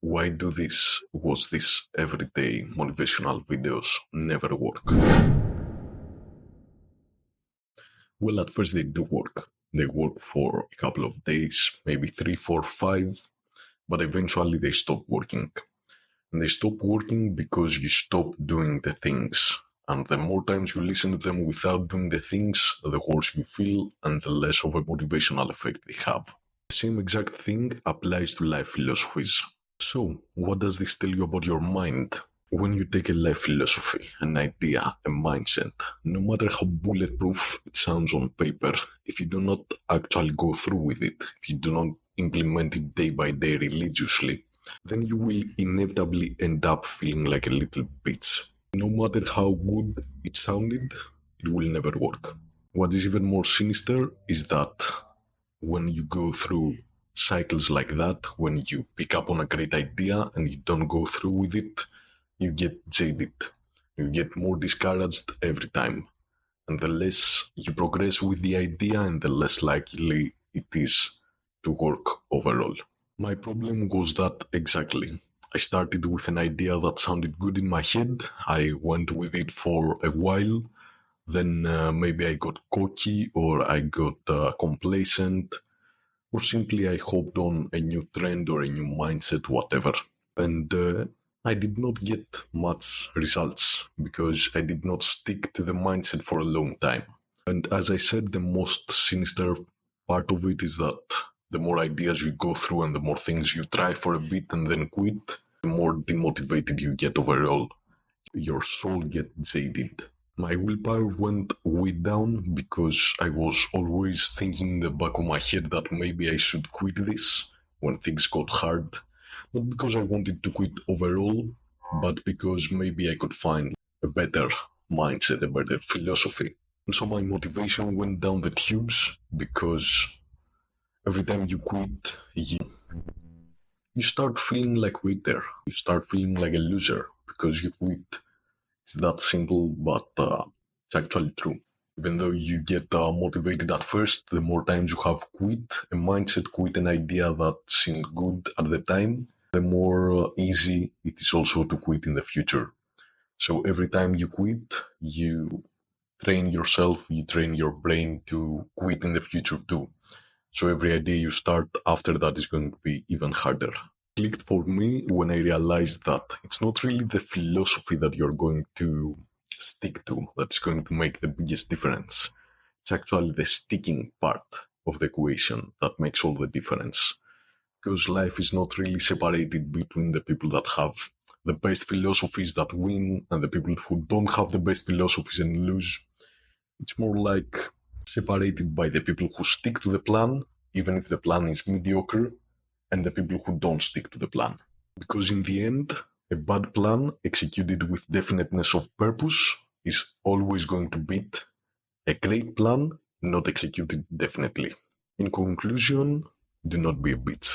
Why do this was this everyday motivational videos never work? Well, at first they do work. They work for a couple of days, maybe 3, 4, 5, but eventually they stop working. And they stop working because you stop doing the things. And the more times you listen to them without doing the things, the worse you feel and the less of a motivational effect they have. The same exact thing applies to life philosophies. So, what does this tell you about your mind? When you take a life philosophy, an idea, a mindset, no matter how bulletproof it sounds on paper, if you do not actually go through with it, if you do not implement it day by day religiously, then you will inevitably end up feeling like a little bitch. No matter how good it sounded, it will never work. What is even more sinister is that when you go through cycles like that, when you pick up on a great idea and you don't go through with it, you get jaded. You get more discouraged every time. And the less you progress with the idea and the less likely it is to work overall. My problem was that exactly. I started with an idea that sounded good in my head. I went with it for a while. Then maybe I got cocky or I got complacent or simply I hopped on a new trend or a new mindset, whatever. And I did not get much results because I did not stick to the mindset for a long time. And as I said, the most sinister part of it is that the more ideas you go through and the more things you try for a bit and then quit, the more demotivated you get overall. Your soul gets jaded. My willpower went way down because I was always thinking in the back of my head that maybe I should quit this when things got hard. Not because I wanted to quit overall, but because maybe I could find a better mindset, a better philosophy. And so my motivation went down the tubes because every time you quit, you start feeling like a quitter. You start feeling like a loser because you quit. It's that simple, but it's actually true. Even though you get motivated at first, the more times you have quit a mindset, quit an idea that seemed good at the time, the more easy it is also to quit in the future. So every time you quit, you train yourself, you train your brain to quit in the future too. So every idea you start after that is going to be even harder. Clicked for me when I realized that it's not really the philosophy that you're going to stick to that's going to make the biggest difference. It's actually the sticking part of the equation that makes all the difference. Because life is not really separated between the people that have the best philosophies that win and the people who don't have the best philosophies and lose. It's more like separated by the people who stick to the plan, even if the plan is mediocre, and the people who don't stick to the plan. Because in the end, a bad plan executed with definiteness of purpose is always going to beat a great plan not executed definitely. In conclusion, do not be a bitch.